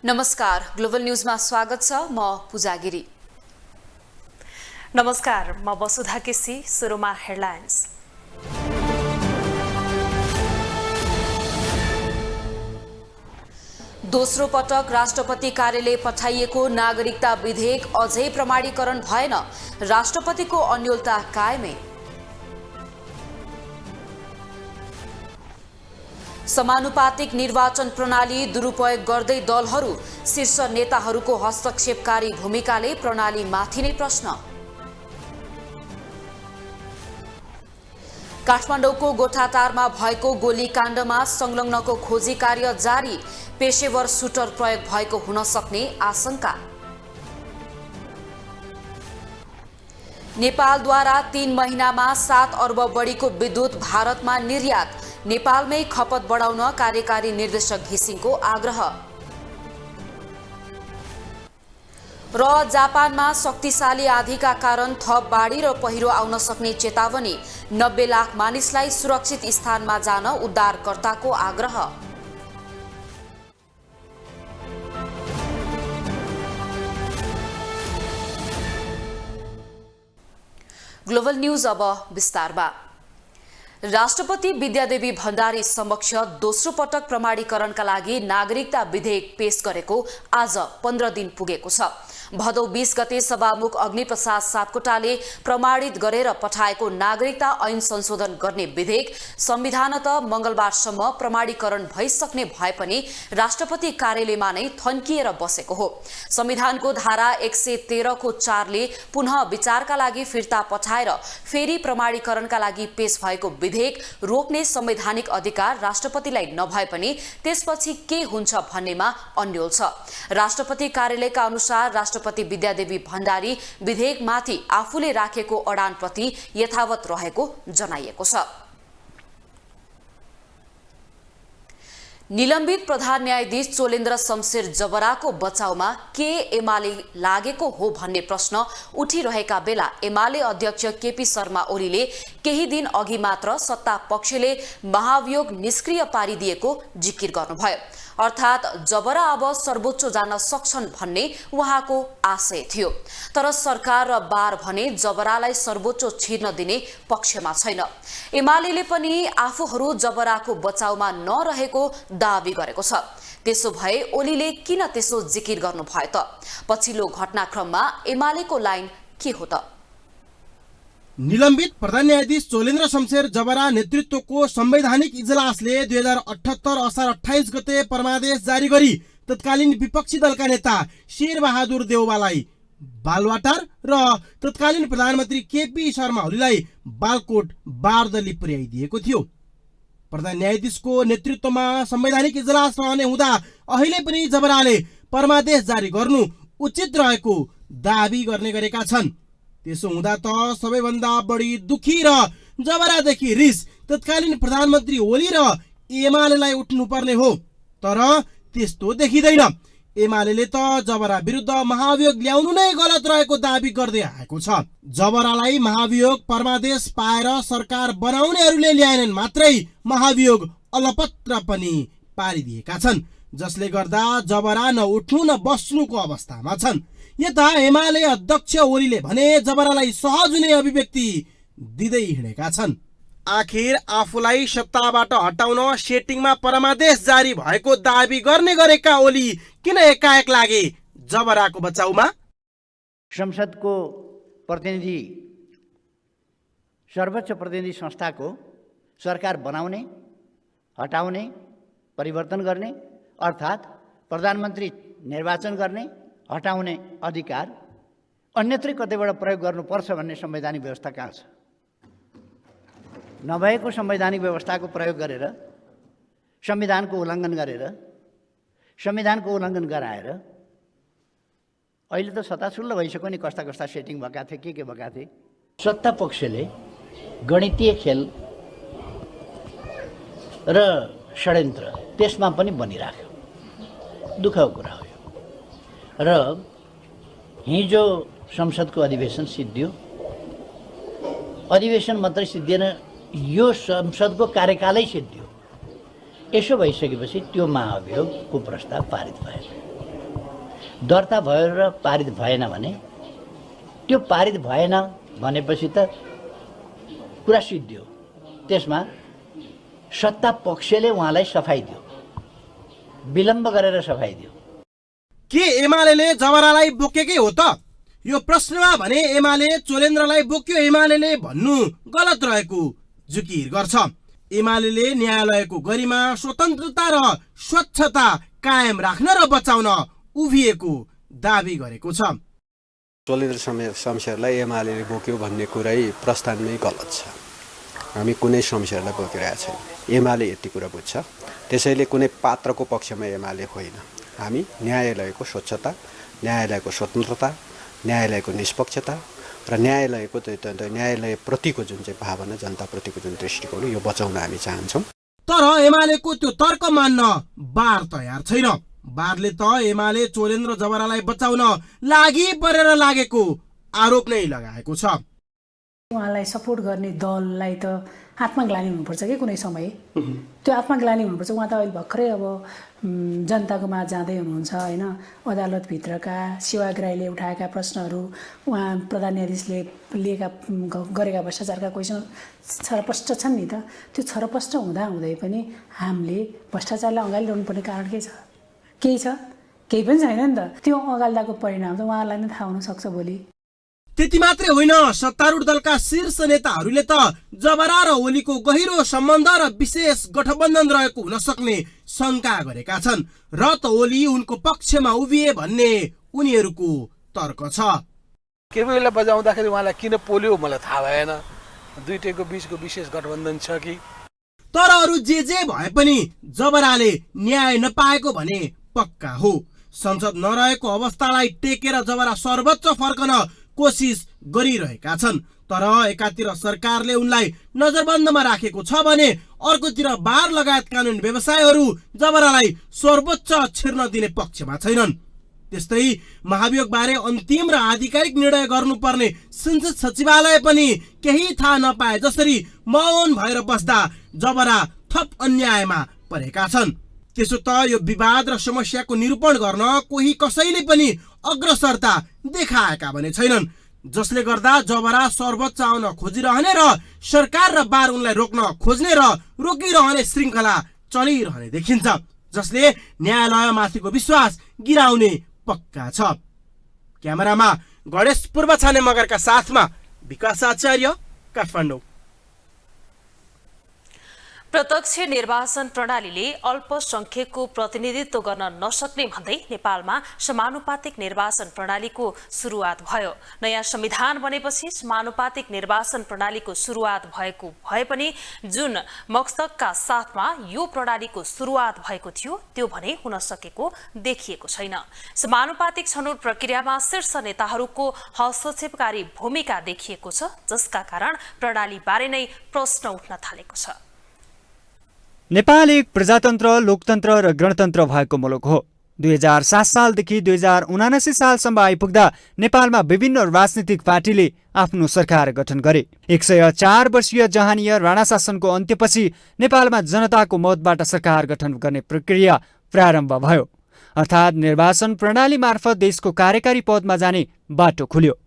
नमस्कार, ग्लोबल न्यूजमा स्वागत छ। म पूजा गिरी। नमस्कार, म वसुधा केसी। सुरुमा हेडलाइन्स। दोस्रो पटक राष्ट्रपति कार्यालय पठाइएको नागरिकता विधेयक अझै प्रमाणीकरण भएन। राष्ट्रपतिको अन्योलता कायमै। समानुपातिक निर्वाचन प्रणाली दुरुपयोग गर्दै दलहरू, शीर्ष नेताहरूको हस्तक्षेपकारी भूमिकाले प्रणालीमाथि नै प्रश्न। काठमाडौँको गोठाटारमा भएको गोलीकाण्डमा संलग्नको खोजी कार्य जारी। पेशेवर सुटर प्रयोग भएको हुन सक्ने आशंका। नेपालद्वारा 3 महिनामा 7 अर्ब बढीको विद्युत भारतमा निर्यात। नेपालमै खपत बढाउन कार्यकारी निर्देशक घिसिङको आग्रह। र जापानमा शक्तिशाली आँधीका कारण थप बाढी र पहिरो आउन सक्ने चेतावनी। 90 लाख मानिसलाई सुरक्षित स्थानमा जान उद्धारकर्ताको आग्रह। ग्लोबल न्यूज अब विस्तारमा। राष्ट्रपति विद्यादेवी भण्डारी समक्ष दोस्रो पटक प्रमाणीकरणका लागि नागरिकता विधेयक पेश गरेको आज 15 दिन पुगेको छ। भदौ 20 गते सभामुख अग्निप्रसाद सापकोटाले प्रमाणित गरेर पठाएको नागरिकता ऐन संशोधन गर्ने विधेयक संविधानत मंगलबारसम्म प्रमाणीकरण भइसक्ने भए पनि राष्ट्रपति कार्यालयमा नै थन्किएर बसेको हो। संविधानको धारा 113 को 4 ले पुनः विचारका लागि फिर्ता पठाएर फेरि प्रमाणीकरणका लागि पेश भएको विधेयक रोक्ने संवैधानिक अधिकार राष्ट्रपतिलाई नभए पनि त्यसपछि के हुन्छ भन्नेमा अन्यल छ। राष्ट्रपति कार्यालयका अनुसार राष्ट्रपति विद्यादेवी भण्डारी विधेयकमाथि आफूले राखेको अडानप्रति यथावत रहेको जनाइएको छ। निलम्बित प्रधान न्यायाधीश चोलेन्द्र शमशेर जबराको बचाउमा के एमाले लागेको हो भन्ने प्रश्न उठिरहेका बेला एमाले अध्यक्ष केपी शर्मा ओलीले केही दिन अघि मात्र सत्ता पक्षले महाभियोग निष्क्रिय पारिदिएको जिकिर गर्नुभयो। अर्थात् जबरा अब सर्वोच्च जान सक्छन् भन्ने उहाँको आशय थियो। तर सरकार र बार भने जबरालाई सर्वोच्च छिर्न दिने पक्षमा छैन। एमालेले पनि आफूहरू जबराको बचाउमा नरहेको दावी गरेको छ। त्यसो भए ओलीले किन त्यसो जिकिर गर्नुभयो त? पछिल्लो घटनाक्रममा एमालेको लाइन के हो त? निलम्बित प्रधान न्यायाधीश चोलेन्द्र शमशेर जबरा नेतृत्वको संवैधानिक इजलासले 2078 असार 28 गते परमादेश जारी गरी तत्कालीन विपक्षी दलका नेता शेरबहादुर देउवालाई बालवाटार र तत्कालीन प्रधानमन्त्री केपी शर्मा ओलीलाई बालकोट बारदली पुर्याइदिएको थियो। प्रधान न्यायाधीशको नेतृत्वमा संवैधानिक इजलास रहने हुँदा अहिले पनि जबराले परमादेश जारी गर्नु उचित रहेको दावी गर्ने गरेका छन्। त्यसो हुँदा त सबैभन्दा बढी दुखी र जबरादेखि रिस तत्कालीन प्रधानमन्त्री ओली र एमालेलाई उठ्नुपर्ने हो। तर त्यस्तो देखिँदैन। एमालेले त जबरा विरुद्ध महाभियोग ल्याउनु नै गलत रहेको दावी गर्दै आएको छ। जबरालाई महाभियोग परमादेश पाएर सरकार बनाउनेहरूले ल्याएनन् मात्रै महाभियोग अलपत्र पनि पारिदिएका छन्, जसले गर्दा जबरा न उठ्नु न बस्नुको अवस्थामा छन्। यता एमाले अध्यक्ष ओलीले भने जबरालाई सहज हुने अभिव्यक्ति दिँदै हिँडेका छन्। आखिर आफूलाई सत्ताबाट हटाउन सेटिङमा परमादेश जारी भएको दावी गर्ने गरेका ओली किन एकाएक लागे जबराको बचाउमा? संसदको प्रतिनिधि, सर्वोच्च प्रतिनिधि संस्थाको सरकार बनाउने, हटाउने, परिवर्तन गर्ने अर्थात् प्रधानमन्त्री निर्वाचन गर्ने, हटाउने अधिकार अन्यत्रै कतैबाट प्रयोग गर्नुपर्छ भन्ने संवैधानिक व्यवस्था कहाँ छ? नभएको संवैधानिक व्यवस्थाको प्रयोग गरेर, संविधानको उल्लङ्घन गरेर, संविधानको उल्लङ्घन गराएर अहिले त सतासुल्ल भइसक्यो नि कस्ता कस्ता सेटिङ भएका थिए, के भएका थिए। सत्ता पक्षले गणितीय खेल र षड्यन्त्र त्यसमा पनि बनिराख्यो। दुःखको कुरा हो। र हिजो संसदको अधिवेशन सिद्धियो। अधिवेशन मात्रै सिद्धिएन, यो संसदको कार्यकालै सिद्धियो। यसो भइसकेपछि त्यो महाभियोगको प्रस्ताव पारित भयो। दर्ता भयो र पारित भएन भने त्यो पारित भएन भनेपछि त कुरा सिद्धियो। त्यसमा सत्ता पक्षले उहाँलाई सफाई दियो, विलम्ब गरेर सफाई दियो। के एमाले जबरालाई बोकेकै हो त? यो प्रश्नमा भने एमाले चोलेन्द्रलाई बोक्यो एमाले भन्नु गलत रहेको जुकिर गर्छ। एमाले न्यायालयको गरिमा, स्वतन्त्रता र स्वच्छता कायम राख्न र बचाउन उभिएको दाबी गरेको छ। चोलेन्द्र शमशेरलाई एमाले बोक्यो भन्ने कुरै प्रस्थानमै गलत छ। हामी कुनै शमशेरलाई बोकिरहेको छैन। एमाले यति कुरा बुझ्छ। त्यसैले कुनै पात्रको पक्षमा एमाले होइन। हामी न्यायालयको स्वच्छता, न्यायालयको स्वतन्त्रता, न्यायालयको निष्पक्षता र न्यायालयप्रतिको जुन चाहिँ भावना, जनताप्रतिको जुन दृष्टिकोण, यो बचाउन हामी चाहन्छौँ। तर एमालेको त्यो तर्क मान्न बार तयार छैन। बारले त एमाले चोलेन्द्र जबरालाई बचाउन लागि परेर लागेको आरोप नै लगाएको छ। उहाँलाई सपोर्ट गर्ने दललाई त आत्मग्लानी हुनुपर्छ कि कुनै समय त्यो आत्मग्लानी हुनुपर्छ। उहाँ त अहिले भर्खरै अब जनताको माझ जाँदै हुनुहुन्छ होइन। अदालतभित्रका सेवाग्राहीले उठाएका प्रश्नहरू, उहाँ प्रधान न्यायाधीशले गरेका भ्रष्टाचारका क्वेसन छरपष्ट छन् नि त। त्यो छरपष्ट हुँदाहुँदै पनि हामीले भ्रष्टाचारलाई अगाडि ल्याउनुपर्ने कारण के छ? केही छ? केही पनि छैन नि त। त्यो अगाल्दाको परिणाम त उहाँहरूलाई नै थाहा हुनसक्छ भोलि। त्यति मात्रै होइन, सत्तारूढ दलका शीर्ष नेताहरूले त जबरा र ओलीको गहिरो सम्बन्ध र विशेष गठबन्धन रहेको हुन सक्ने शंका गरेका छन् र त ओली उनको पक्षमा उभिए भन्ने उनीहरूको तर्क छ। केपीलाई बजाउँदाखेरि उहाँलाई किन पोल्यो मलाई थाहा भएन। दुईटैको बीचको विशेष गठबन्धन छ कि? तर अरू जे भए पनि जबराले न्याय नपाएको भने पक्का हो। संसद नरहेको अवस्थालाई टेकेर जबरा सर्वोच्च फर्कन कोसिस गरिरहेका छन्। तर एकातिर सरकारले उनलाई नजरबन्दमा राखेको छ भने अर्कोतिर बार लगायत कानुन व्यवसायहरू जबरालाई सर्वोच्च छिर्न दिने पक्षमा छैनन्। त्यस्तै महाभियोग बारे अन्तिम र आधिकारिक निर्णय गर्नुपर्ने संसद सचिवालय पनि केही थाहा नपाए जसरी मौन भएर बस्दा जबरा थप अन्यायमा परेका छन्। त्यसो त यो विवाद र समस्याको निरूपण गर्न कोही कसैले पनि अग्रसरता देखाएका भने छैनन्, जसले गर्दा जबरा सर्वोच्च आउन खोजिरहने र सरकार र बार उनलाई रोक्न खोज्ने र रोकिरहने श्रृङ्खला चलिरहने देखिन्छ, जसले न्यायालयमाथिको विश्वास गिराउने पक्का छ। क्यामेरामा गणेश पूर्वछाने मगरका साथमा विकास आचार्य, काठमाडौँ। प्रत्यक्ष निर्वाचन प्रणालीले अल्पसंख्यकको प्रतिनिधित्व गर्न नसक्ने भन्दै नेपालमा समानुपातिक निर्वाचन प्रणालीको सुरुवात भयो। नयाँ संविधान बनेपछि समानुपातिक निर्वाचन प्रणालीको सुरुवात भएको भए पनि जुन मकसदका साथमा यो प्रणालीको सुरुवात भएको थियो त्यो भने हुन सकेको देखिएको छैन। समानुपातिक छनौट प्रक्रियामा शीर्ष नेताहरूको हस्तक्षेपकारी भूमिका देखिएको छ, जसका कारण प्रणालीबारे नै प्रश्न उठ्न थालेको छ। नेपाल एक प्रजातन्त्र, लोकतन्त्र र गणतन्त्र भएको मुलुक हो। 2007 सालदेखि 2079 सालसम्म आइपुग्दा नेपालमा विभिन्न राजनीतिक पार्टीले आफ्नो सरकार गठन गरे। 104 वर्षीय जहानीय राणा शासनको अन्त्यपछि नेपालमा जनताको मतबाट सरकार गठन गर्ने प्रक्रिया प्रारम्भ भयो, अर्थात् निर्वाचन प्रणाली मार्फत देशको कार्यकारी पदमा जाने बाटो खुल्यो।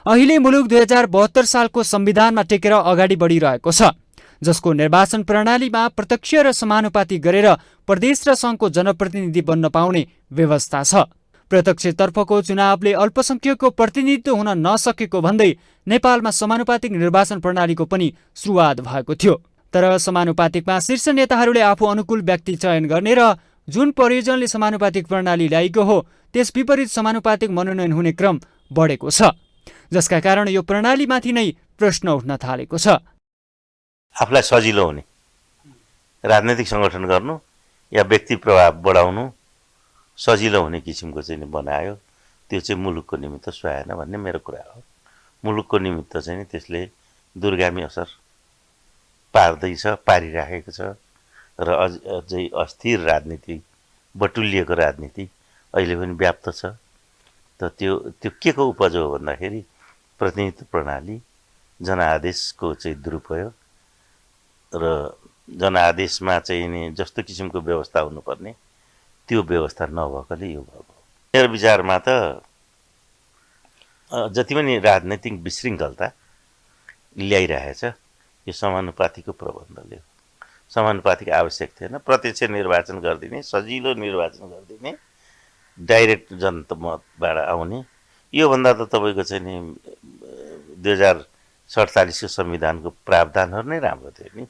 अहिले मुलुक 2072 सालको संविधानमा टेकेर अगाडि बढिरहेको छ, जसको निर्वाचन प्रणालीमा प्रत्यक्ष र समानुपाती गरेर प्रदेश र सङ्घको जनप्रतिनिधि बन्न पाउने व्यवस्था छ। प्रत्यक्षतर्फको चुनावले अल्पसंख्यकको प्रतिनिधित्व हुन नसकेको भन्दै नेपालमा समानुपातिक निर्वाचन प्रणालीको पनि सुरुवात भएको थियो। तर समानुपातिकमा शीर्ष नेताहरूले आफू अनुकूल व्यक्ति चयन गर्ने र जुन प्रयोजनले समानुपातिक प्रणाली ल्याएको हो त्यस विपरीत समानुपातिक मनोनयन हुने क्रम बढेको छ, जसका कारण यो प्रणालीमाथि नै प्रश्न उठ्न थालेको छ। आफूलाई सजिलो हुने राजनैतिक सङ्गठन गर्नु या व्यक्ति प्रभाव बढाउनु सजिलो हुने किसिमको चाहिँ बनायो। त्यो चाहिँ मुलुकको निमित्त सुहाएन भन्ने मेरो कुरा हो। मुलुकको निमित्त चाहिँ त्यसले दूरगामी असर पारिराखेको छ र अझै अस्थिर राजनीति, बटुलिएको राजनीति अहिले पनि व्याप्त छ। त त्यो के को उपज हो भन्दाखेरि प्रतिनिधित्व प्रणाली, जनआदेशको चाहिँ दुरुपयोग र जनआदेशमा चाहिँ नि जस्तो किसिमको व्यवस्था हुनुपर्ने त्यो व्यवस्था नभएकोले यो भएको। मेरो विचारमा त जति पनि राजनैतिक विशृङ्खलता ल्याइरहेछ यो समानुपातिको प्रबन्धले हो। समानुपातिक आवश्यक थिएन, प्रत्यक्ष निर्वाचन गरिदिने, सजिलो निर्वाचन गरिदिने, डाइरेक्ट जनमतबाट आउने, योभन्दा त तपाईँको चाहिँ नि 2047को संविधानको प्रावधानहरू नै राम्रो थियो नि।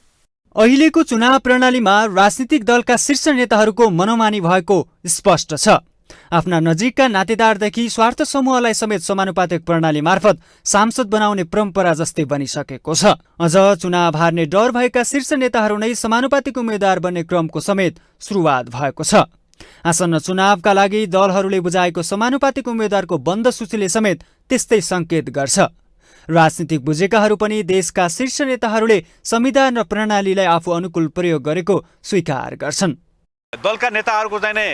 अहिलेको चुनाव प्रणालीमा राजनीतिक दलका शीर्ष नेताहरूको मनोमानी भएको स्पष्ट छ। आफ्ना नजिकका नातेदारदेखि स्वार्थ समूहलाई समेत समानुपातिक प्रणाली मार्फत सांसद बनाउने परम्परा जस्तै बनिसकेको छ। अझ चुनाव हार्ने डर भएका शीर्ष नेताहरू नै समानुपातिक उम्मेद्वार बन्ने क्रमको समेत सुरुवात भएको छ। आसन्न चुनावका लागि दलहरूले बुझाएको समानुपातिक उम्मेद्वारको बन्द सूचीले समेत त्यस्तै संकेत गर्छ। राजनीतिक बुझेकाहरू पनि देशका शीर्ष नेताहरूले संविधान र प्रणालीलाई आफू अनुकूल प्रयोग गरेको स्वीकार गर्छन्। दलका नेताहरूको चाहिँ नै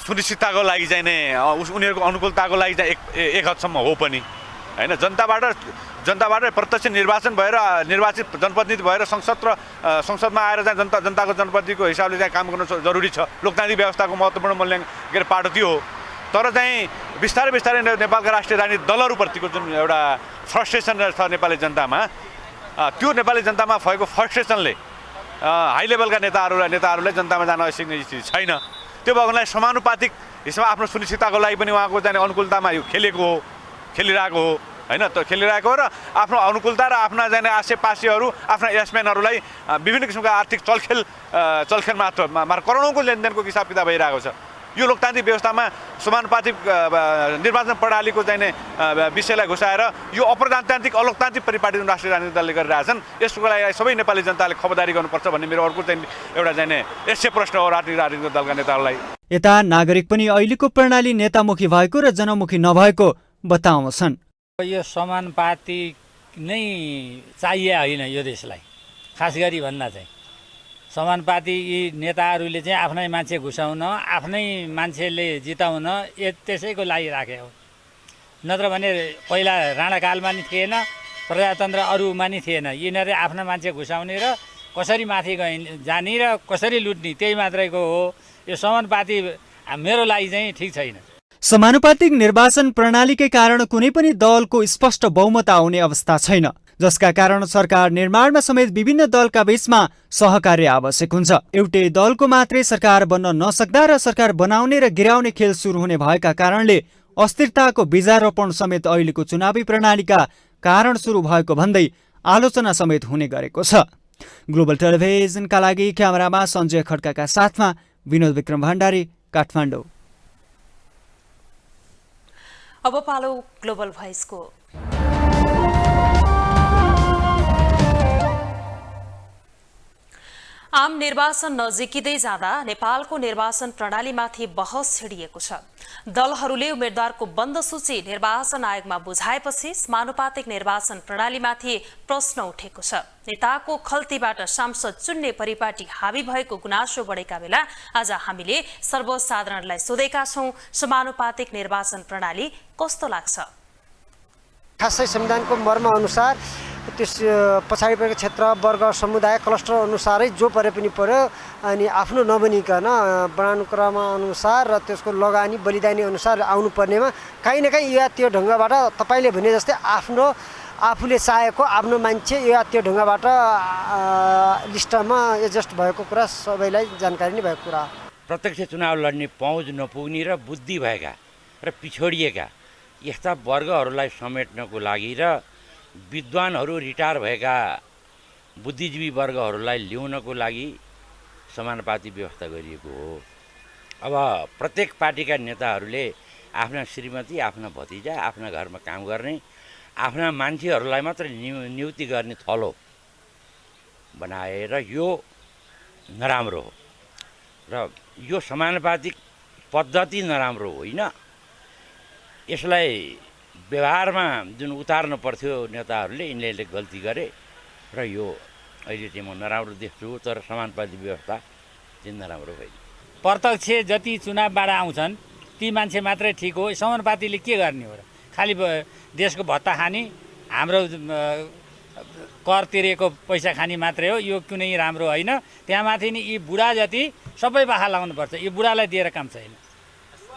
सुनिश्चितताको लागि चाहिँ नै उनीहरूको अनुकूलताको लागि चाहिँ एक हदसम्म हो पनि हैन। जनताबाट प्रत्यक्ष निर्वाचन भएर निर्वाचित जनप्रतिनिधि भएर संसदमा आएर चाहिँ जनताको जनप्रतिनिधिको हिसाबले चाहिँ काम गर्नु जरुरी छ। लोकतान्त्रिक व्यवस्थाको महत्त्वपूर्ण मूल्याङ्कन के अरे पाटो त्यो हो। तर चाहिँ बिस्तारै नेपालका राष्ट्रिय राजनीतिक दलहरूप्रतिको जुन एउटा फ्रस्ट्रेसन छ नेपाली जनतामा, त्यो नेपाली जनतामा भएको फ्रस्ट्रेसनले हाई लेभलका नेताहरूलाई जनतामा जान सिक्ने स्थिति छैन। त्यो भएको हुनाले समानुपातिक हिसाबमा आफ्नो सुनिश्चितताको लागि पनि उहाँको चाहिँ अनुकूलतामा यो खेलिरहेको हो हैन। त खेलिरहेको हो र आफ्नो अनुकूलता र आफ्ना चाहिँ आसेपासेहरू आफ्ना यसम्यानहरूलाई विभिन्न किसिमका आर्थिक चलखेल मात्र करोडौँको लेनदेनको हिसाब किताब भइरहेको छ। यो लोकतान्त्रिक व्यवस्थामा समानुपातिक निर्वाचन प्रणालीको चाहिँ विषयलाई घुसाएर यो अप्रजातान्त्रिक अलोकतान्त्रिक परिपाटी जुन राष्ट्रिय राजनीतिक दलले गरिरहेछन् यसको लागि सबै नेपाली जनताले खबरदारी गर्नुपर्छ भन्ने मेरो अर्को चाहिँ एउटा चाहिँ यसै प्रश्न हो राजनीतिक दलका नेताहरूलाई। यता नागरिक पनि अहिलेको प्रणाली नेतामुखी भएको र जनमुखी नभएको बताउँछन्। यो समानुपातिक नै चाहिए होइन यो देशलाई, खास गरी भन्दा चाहिँ समानुपातिक यी नेताहरूले चाहिँ आफ्नै मान्छे घुसाउन, आफ्नै मान्छेले जिताउन त्यसैको लागि राखे हो। नत्र भने पहिला राणाकालमा नि थिएन, प्रजातन्त्र अरूमा नि थिएन। यिनीहरूले आफ्ना मान्छे घुसाउने र कसरी माथि जाने र कसरी लुट्ने त्यही मात्रैको हो। यो समानुपातिक मेरो लागि चाहिँ ठिक छैन। समानुपातिक निर्वाचन प्रणालीकै कारण कुनै पनि दलको स्पष्ट बहुमत आउने अवस्था छैन, जसका कारण सरकार निर्माणमा समेत विभिन्न दलका बीचमा सहकार्य आवश्यक हुन्छ। एउटै दलको मात्रै सरकार बन्न नसक्दा र सरकार बनाउने र गिराउने खेल सुरु हुने भएका कारणले अस्थिरताको बीजारोपण समेत अहिलेको चुनावी प्रणालीका कारण सुरु भएको भन्दै आलोचना समेत हुने गरेको छ। ग्लोबल टेलिभिजनका लागि क्यामेरामा सञ्जय खड्काका साथमा विनोद विक्रम भण्डारी, काठमाडौँ। अब पालो ग्लोबल भोइसको। आम निर्वाचन नजिकिँदै जाँदा नेपालको निर्वाचन प्रणालीमाथि बहस छिडिएको छ। दलहरूले उम्मेद्वारको बन्द सूची निर्वाचन आयोगमा बुझाएपछि समानुपातिक निर्वाचन प्रणालीमाथि प्रश्न उठेको छ। नेताको खल्तीबाट सांसद चुन्ने परिपाटी हावी भएको गुनासो बढेका बेला आज हामीले सर्वसाधारणलाई सोधेका छौं, समानुपातिक निर्वाचन प्रणाली कस्तो लाग्छ? खासै संविधानको मर्म अनुसार त्यस पछाडि परेको क्षेत्र, वर्ग, समुदाय, क्लस्टर अनुसारै जो परे पनि पर्यो अनि आफ्नो नबनिकन वर्णानुक्रम अनुसार र त्यसको लगानी बलिदानी अनुसार आउनुपर्नेमा काहीँ न काहीँ या त्यो ढङ्गबाट तपाईँले भने जस्तै आफूले चाहेको आफ्नो मान्छे या त्यो ढङ्गबाट लिस्टमा एडजस्ट भएको कुरा सबैलाई जानकारी नै भएको कुरा। प्रत्यक्ष चुनाव लड्ने पहुँच नपुग्ने र बुद्धि भएका र पिछडिएका यस्ता वर्गहरूलाई समेट्नको लागि र विद्वानहरू रिटायर भएका बुद्धिजीवी वर्गहरूलाई ल्याउनको लागि समानुपातिक व्यवस्था गरिएको हो। अब प्रत्येक पार्टीका नेताहरूले आफ्ना श्रीमती, आफ्ना भतिजा, आफ्ना घरमा काम गर्ने, आफ्ना मान्छेहरूलाई मात्र नियुक्ति गर्ने थलो बनाएर यो नराम्रो हो र यो समानुपातिक पद्धति नराम्रो होइन। यसलाई व्यवहारमा जुन उतार्नु पर्थ्यो नेताहरूले, यिनले गल्ती गरे र यो अहिले चाहिँ म नराम्रो देख्छु। तर समानुपातिक व्यवस्था चाहिँ नराम्रो होइन। प्रत्यक्ष जति चुनावबाट आउँछन् ती मान्छे मात्रै ठिक हो। समानुपातिकले के गर्ने हो र? खालि देशको भत्ता खाने, हाम्रो कर तिरेको पैसा खाने मात्रै हो। यो कुनै राम्रो होइन। त्यहाँ माथि नि यी बुढा जति सबै पाखा लगाउनुपर्छ। यो बुढालाई दिएर काम छैन।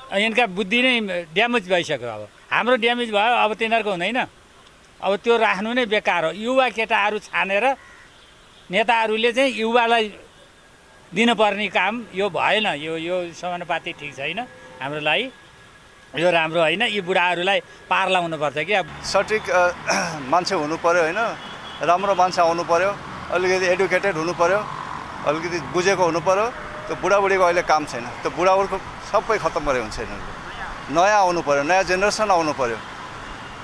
यिनका बुद्धि नै ड्यामेज भइसक्यो। अब हाम्रो ड्यामेज भयो, अब तिनीहरूको हुँदैन। अब त्यो राख्नु नै बेकार हो। युवा केटाहरू छानेर नेताहरूले चाहिँ युवालाई दिनुपर्ने काम यो भएन। यो समानुपातिक ठिक छैन हाम्रो लागि, यो राम्रो होइन। यी बुढाहरूलाई पार लाउनुपर्छ कि। सठिक मान्छे हुनु पर्यो होइन, राम्रो मान्छे आउनु पर्यो, अलिकति एडुकेटेड हुनु पर्यो, अलिकति बुझेको हुनु पर्यो। त्यो बुढाबुढीको अहिले काम छैन, त्यो बुढाबुढीको सबै खत्तम गरे हुन्छ। नयाँ आउनु पर्यो, नयाँ जेनेरेसन आउनु पर्यो।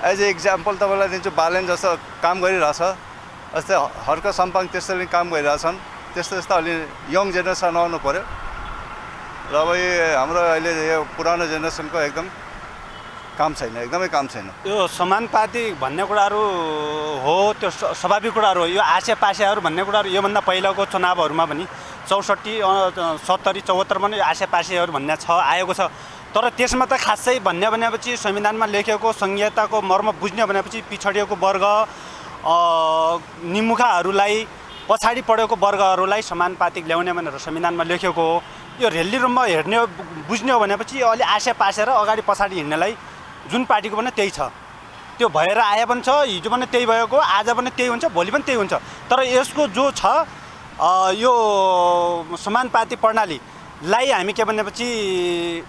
एज ए इक्जाम्पल तपाईँलाई दिन्छु, बालेन जस्तो काम गरिरहेछ, जस्तै हर्क सम्पाङ त्यसरी काम गरिरहेछन्, त्यस्तो अलि यङ जेनेरेसन आउनु पर्यो। र अब हाम्रो अहिले यो पुरानो जेनेरेसनको एकदम काम छैन, एकदमै काम छैन। यो समानुपातिक भन्ने कुराहरू हो, त्यो स्वाभाविक कुराहरू हो। यो आसेपासेहरू भन्ने कुराहरू योभन्दा पहिलाको चुनावहरूमा पनि 64, 70, 74मा पनि आसेपासेहरू भन्ने आएको छ। तर त्यसमा त खासै भनेपछि संविधानमा लेखेको संहिताको मर्म बुझ्ने भनेपछि पिछडिएको वर्ग, निमुखाहरूलाई, पछाडि पढेको वर्गहरूलाई समानुपातिक ल्याउने भनेर संविधानमा लेखेको हो। यो रेली रुममा हेर्ने बुझ्ने हो भनेपछि अलि आसेपासे र अगाडि पछाडि हिँड्नेलाई जुन पार्टीको पनि त्यही छ, त्यो भएर आए पनि छ। हिजो पनि त्यही भएको, आज पनि त्यही हुन्छ, भोलि पनि त्यही हुन्छ। तर यसको जो छ यो समानुपातिक प्रणालीलाई हामी के भनेपछि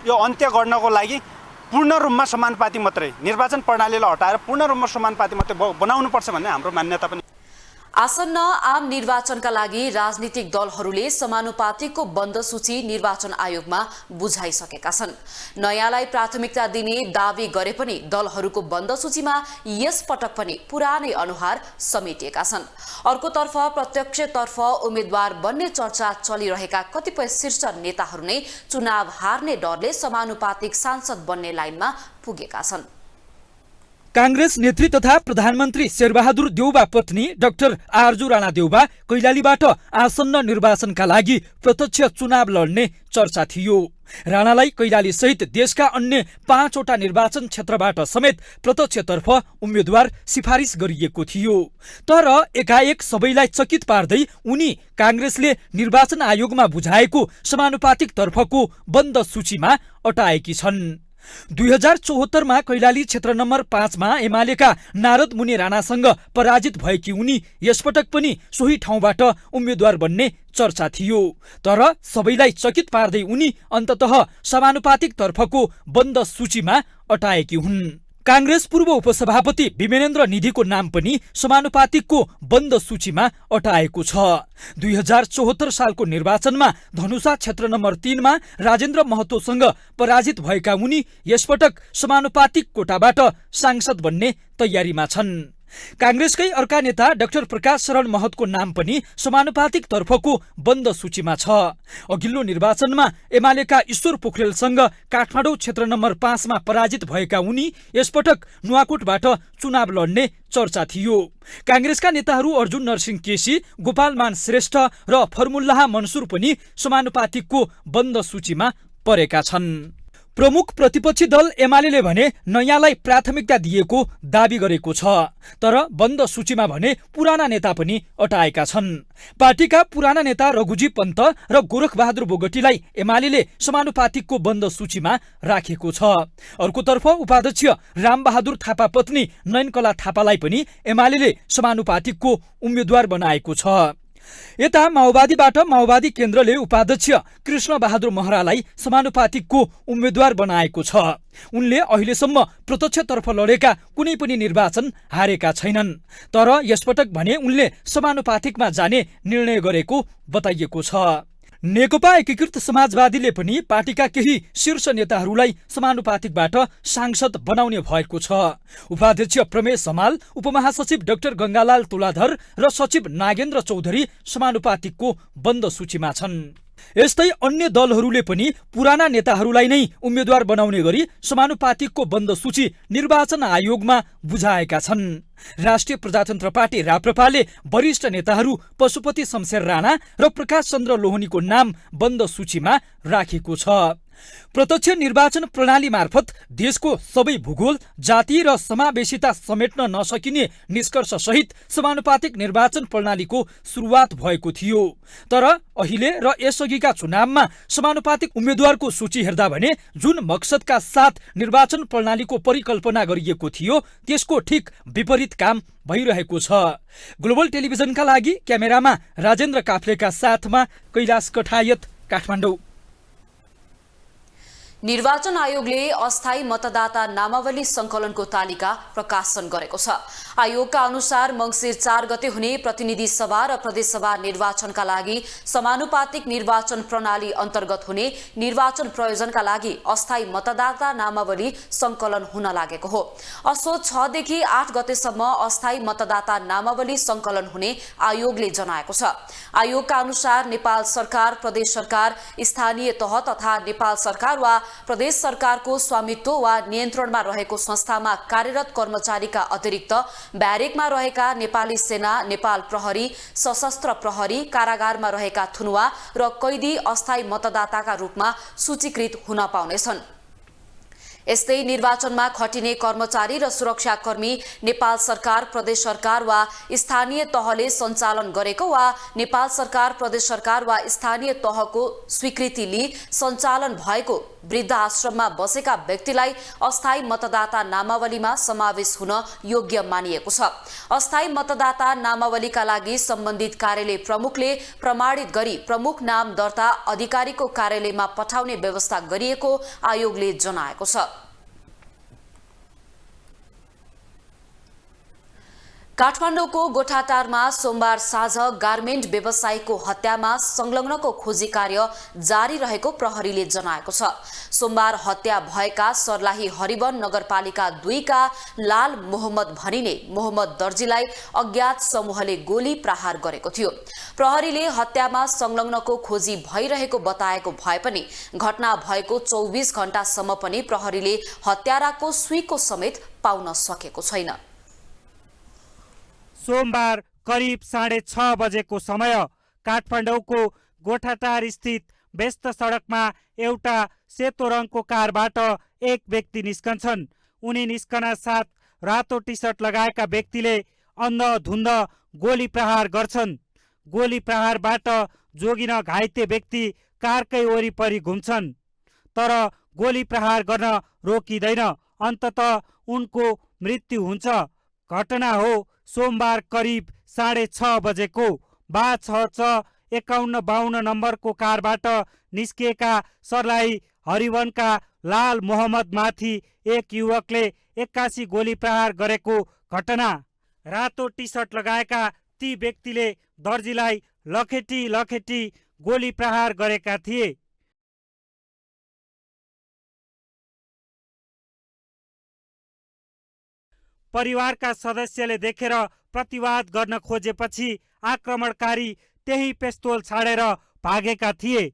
यो अन्त्य गर्नको लागि पूर्ण रूपमा समानुपातिक मात्रै, निर्वाचन प्रणालीलाई हटाएर पूर्ण रूपमा समानुपातिक मात्रै बनाउनुपर्छ भन्ने हाम्रो मान्यता पनि। आसन्न आम निर्वाचनका लागि राजनीतिक दलहरूले समानुपातिकको बन्द सूची निर्वाचन आयोगमा बुझाइसकेका छन्। नयाँलाई प्राथमिकता दिने दावी गरे पनि दलहरूको बन्द सूचीमा यस पटक पनि पुरानै अनुहार समेटिएका छन्। अर्कोतर्फ प्रत्यक्षतर्फ उम्मेद्वार बन्ने चर्चा चलिरहेका कतिपय शीर्ष नेताहरू नै चुनाव हार्ने डरले समानुपातिक सांसद बन्ने लाइनमा पुगेका छन्। कांग्रेस नेत्री तथा प्रधानमन्त्री शेरबहादुर देउबा पत्नी डाक्टर आरजू राणा देउबा कैलालीबाट आसन्न निर्वाचनका लागि प्रत्यक्ष चुनाव लड्ने चर्चा थियो। राणालाई कैलाली सहित देशका अन्य 5वटा निर्वाचन क्षेत्रबाट समेत प्रत्यक्षतर्फ उम्मेद्वार सिफारिस गरिएको थियो। तर एकाएक सबैलाई चकित पार्दै उनी कांग्रेसले निर्वाचन आयोगमा बुझाएको समानुपातिक तर्फको बन्द सूचीमा अटाएकी छन्। 2074मा कैलाली क्षेत्र नम्बर 5मा एमालेका नारद मुनि राणासँग पराजित भएकी उनी यसपटक पनि सोही ठाउँबाट उम्मेद्वार बन्ने चर्चा थियो। तर सबैलाई चकित पार्दै उनी अन्ततः समानुपातिक तर्फको बन्द सूचीमा अटाएकी हुन्। कांग्रेस पूर्व उपसभापति विमेनेन्द्र निधिको नाम पनि समानुपातिकको बन्द सूचीमा अटाएको छ। 2074 सालको निर्वाचनमा धनुषा क्षेत्र नम्बर 3मा राजेन्द्र महतोसँग पराजित भएका उनी यसपटक समानुपातिक कोटाबाट सांसद बन्ने तयारीमा छन्। कांग्रेसकै अर्का नेता डाक्टर प्रकाश शरण महतको नाम पनि समानुपातिक तर्फको बन्द सूचीमा छ। अघिल्लो निर्वाचनमा एमालेका ईश्वर पोखरेलसँग काठमाडौँ क्षेत्र नम्बर 5मा पराजित भएका उनी यसपटक नुवाकोटबाट चुनाव लड्ने चर्चा थियो। कांग्रेसका नेताहरू अर्जुन नरसिंह केसी, गोपाल मान श्रेष्ठ र फर्मुल्लाह मनसुर पनि समानुपातिकको बन्द सूचीमा परेका छन्। प्रमुख प्रतिपक्षी दल एमालेले भने नयाँलाई प्राथमिकता दिएको दावी गरेको छ। तर बन्द सूचीमा भने पुराना नेता पनि अटाएका छन्। पार्टीका पुराना नेता रघुजी पन्त र गोरखबहादुर बोगटीलाई एमालेले समानुपातिकको बन्द सूचीमा राखेको छ। अर्कोतर्फ उपाध्यक्ष रामबहादुर थापा पत्नी नयनकला थापालाई पनि एमालेले समानुपातिकको उम्मेद्वार बनाएको छ। यता माओवादीबाट माओवादी केन्द्रले उपाध्यक्ष कृष्ण बहादुर महरालाई समानुपातिकको उम्मेद्वार बनाएको छ। उनले अहिलेसम्म प्रत्यक्षतर्फ लडेका कुनै पनि निर्वाचन हारेका छैनन्। तर यसपटक भने उनले समानुपातिकमा जाने निर्णय गरेको बताइएको छ। नेकपा एकीकृत समाजवादीले पनि पार्टीका केही शीर्ष नेताहरूलाई समानुपातिकबाट सांसद बनाउने भएको छ। उपाध्यक्ष प्रमेश हमाल, उपमहासचिव डाक्टर गंगालाल तुलाधर र सचिव नागेन्द्र चौधरी समानुपातिकको बन्द सूचीमा छन्। यस्तै अन्य दलहरूले पनि पुराना नेताहरूलाई नै उम्मेद्वार बनाउने गरी समानुपातिकको बन्द सूची निर्वाचन आयोगमा बुझाएका छन्। राष्ट्रिय प्रजातन्त्र पार्टी राप्रपाले वरिष्ठ नेताहरू पशुपति शमशेर राणा र प्रकाश चन्द्र लोहनीको नाम बन्द सूचीमा राखेको छ। प्रत्यक्ष निर्वाचन प्रणाली मार्फत देशको सबै भूगोल, जाति र समावेशिता समेट्न नसकिने निष्कर्ष सहित समानुपातिक निर्वाचन प्रणालीको सुरुवात भएको थियो। तर अहिले र यसअघिका चुनावमा समानुपातिक उम्मेद्वारको सूची हेर्दा भने जुन मकसदका साथ निर्वाचन प्रणालीको परिकल्पना गरिएको थियो त्यसको ठिक विपरीत काम भइरहेको छ। ग्लोबल टेलिभिजनका लागि क्यामेरामा राजेन्द्र काफ्लेका साथमा कैलाश कठायत, काठमाडौँ। निर्वाचन आयोगले अस्थायी मतदाता नामावली संकलनको तालिका प्रकाशन गरेको छ। आयोगका अनुसार मंसिर 4 गते हुने प्रतिनिधि सभा र प्रदेशसभा निर्वाचनका लागि समानुपातिक निर्वाचन प्रणाली अन्तर्गत हुने निर्वाचन प्रयोजनका लागि अस्थायी मतदाता नामावली संकलन हुन लागेको हो। असोज 6 देखि 8 गतेसम्म अस्थायी मतदाता नामावली संकलन हुने आयोगले जनाएको छ। आयोगका अनुसार नेपाल सरकार, प्रदेश सरकार, स्थानीय तह तथा नेपाल सरकार वा प्रदेश सरकारको स्वामित्व वा नियन्त्रणमा रहेको संस्थामा कार्यरत कर्मचारीका अतिरिक्त ब्यारेकमा रहेका नेपाली सेना, नेपाल प्रहरी, सशस्त्र प्रहरी, कारागारमा रहेका थुनुवा र कैदी अस्थायी मतदाताका रूपमा सूचीकृत हुन पाउनेछन्। यस्तै निर्वाचनमा खटिने कर्मचारी र सुरक्षाकर्मी नेपाल सरकार, प्रदेश सरकार वा स्थानीय तहले सञ्चालन गरेको वा नेपाल सरकार, प्रदेश सरकार वा स्थानीय तहको स्वीकृति लिई सञ्चालन भएको वृद्ध आश्रममा बसेका व्यक्तिलाई अस्थायी मतदाता नामावलीमा समावेश हुन योग्य मानिएको छ। अस्थायी मतदाता नामावलीका लागि सम्बन्धित कार्यालय प्रमुखले प्रमाणित गरी प्रमुख नाम दर्ता अधिकारीको कार्यालयमा पठाउने व्यवस्था गरिएको आयोगले जनाएको छ। काठमाडौँको गोठाटारमा सोमबार साँझ गार्मेन्ट व्यवसायीको हत्यामा संलग्नको खोजी कार्य जारी रहेको प्रहरीले जनाएको छ। सोमबार हत्या भएका सर्लाही हरिवन नगरपालिका 2 का लाल मोहम्मद भनिने मोहम्मद दर्जीलाई अज्ञात समूहले गोली प्रहार गरेको थियो। प्रहरीले हत्यामा संलग्नको खोजी भइरहेको बताएको भए पनि घटना भएको 24 घण्टासम्म पनि प्रहरीले हत्याराको सुइँको समेत पाउन सकेको छैन। सोमबार करिब 6:30 बजेको समय काठमाडौँको गोठाटार स्थित व्यस्त सडकमा एउटा सेतो रङको कारबाट एक व्यक्ति निस्कन्छन्। उनी निस्कन साथ रातो टी सर्ट लगाएका व्यक्तिले अन्धधुन्ध गोली प्रहार गर्छन्। गोली प्रहारबाट जोगिन घाइते व्यक्ति कारकै वरिपरि घुम्छन्, तर गोली प्रहार गर्न रोकिँदैन। अन्ततः उनको मृत्यु हुन्छ। घटना हो सोमबार करिब 6:30 बजेको। 5152 नम्बरको कारबाट निस्किएका सर्लाही हरिवनका लाल मोहम्मद माथि एक युवकले 81 गोली प्रहार गरेको घटना। रातो टी सर्ट लगाएका ती व्यक्तिले दर्जीलाई लखेटी गोली प्रहार गरेका थिए। परिवारका सदस्यले देखेर प्रतिवाद गर्न खोजेपछि आक्रमणकारी त्यही पिस्तोल छाडेर भागेका थिए।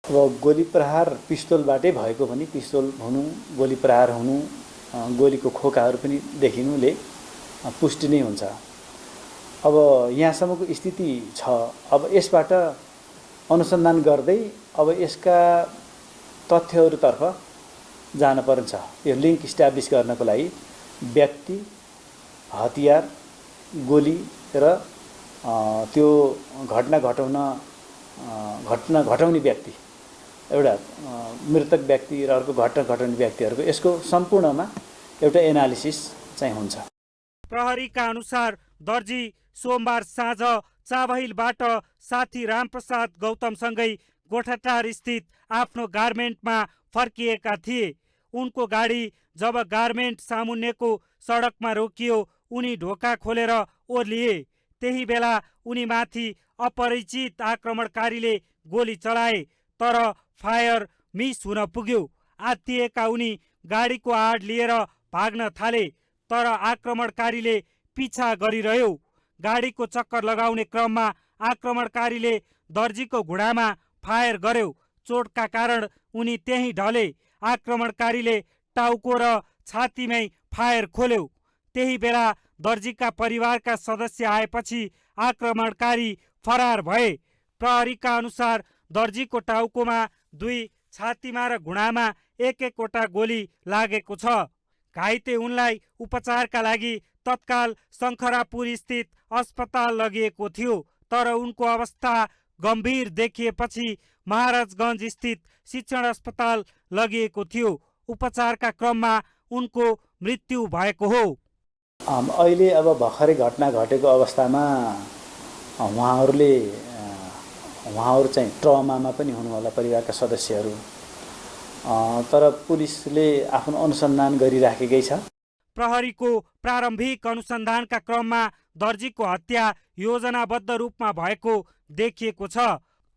अब गोली प्रहार पिस्तोलबाटै भएको पनि पिस्तोल हुनु, गोली प्रहार हुनु, गोलीको खोकाहरू पनि देखिनुले पुष्टि नै हुन्छ। अब यहाँसम्मको स्थिति छ। अब यसबाट अनुसन्धान गर्दै अब यसका तथ्यहरूतर्फ जान पर्छ। यो लिङ्क इस्टाब्लिस गर्नको लागि व्यक्ति, हतियार, गोली र त्यो घटना घटाउने व्यक्ति, एउटा मृतक व्यक्ति र अर्को घटना घटाउने व्यक्तिहरूको यसको सम्पूर्णमा एउटा एनालिसिस चाहिँ हुन्छ। प्रहरीका अनुसार दर्जी सोमबार साँझ चाबहिलबाट साथी रामप्रसाद गौतमसँगै गोठाटार स्थित आफ्नो गार्मेन्टमा फर्किएका थिए। उनको गाडी जब गार्मेन्ट सामुन्नेको सडकमा रोकियो, उनी ढोका खोलेर ओर्लिए। त्यही बेला उनीमाथि अपरिचित आक्रमणकारीले गोली चलाए, तर फायर मिस हुन पुग्यो। आत्तिएका उनी गाडीको आड लिएर भाग्न थाले, तर आक्रमणकारीले पिछा गरिरह्यो। गाडीको चक्कर लगाउने क्रममा आक्रमणकारीले दर्जीको घुँडामा फायर गर्यो। चोटका कारण उनी त्यहीँ ढले। आक्रमणकारीले टाउको र छातीमै फायर खोल्यो। त्यही बेला दर्जीका परिवारका सदस्य आएपछि आक्रमणकारी फरार भए। प्रहरीका अनुसार दर्जीको टाउकोमा 2 छातीमा र घुँडामा एक-एकवटा गोली लागेको छ। घाइते उनलाई उपचारका लागि तत्काल शङ्खरापुर स्थित अस्पताल लगिएको थियो, तर उनको अवस्था गम्भीर देखिएपछि महाराजगञ्ज स्थित शिक्षण अस्पताल लगिएको थियो। उपचारका क्रममा उनको मृत्यु भएको हो। अहिले अब भर्खरै घटना घटेको अवस्थामा उहाँहरू चाहिँ ट्रमामा पनि हुनुहोला परिवारका सदस्यहरू, तर पुलिसले आफ्नो अनुसन्धान गरिराखेकै छ। प्रहरीको प्रारम्भिक अनुसन्धानका क्रममा दर्जीको हत्या योजनाबद्ध रूपमा भएको देखिएको छ।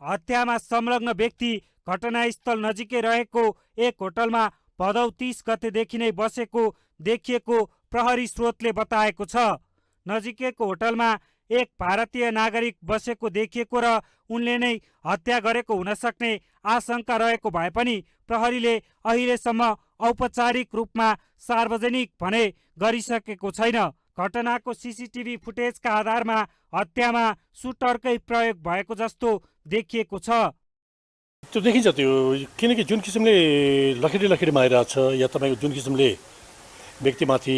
हत्यामा संलग्न व्यक्ति घटनास्थल नजिकै रहेको एक होटलमा भदौ 30 गतेदेखि नै बसेको देखिएको प्रहरी स्रोतले बताएको छ। नजिकैको होटलमा एक भारतीय नागरिक बसेको देखिएको र उनले नै हत्या गरेको हुन सक्ने आशंका रहेको भए पनि प्रहरीले अहिलेसम्म औपचारिक रूपमा सार्वजनिक भने गरिसकेको छैन। घटनाको सीसीटीभी फुटेजका आधारमा हत्यामा सुटरकै प्रयोग भएको जस्तो देखिएको छ। त्यो देखिन्छ त्यो, किनकि जुन किसिमले लखेडी मारिरहेको छ या तपाईँको जुन किसिमले व्यक्तिमाथि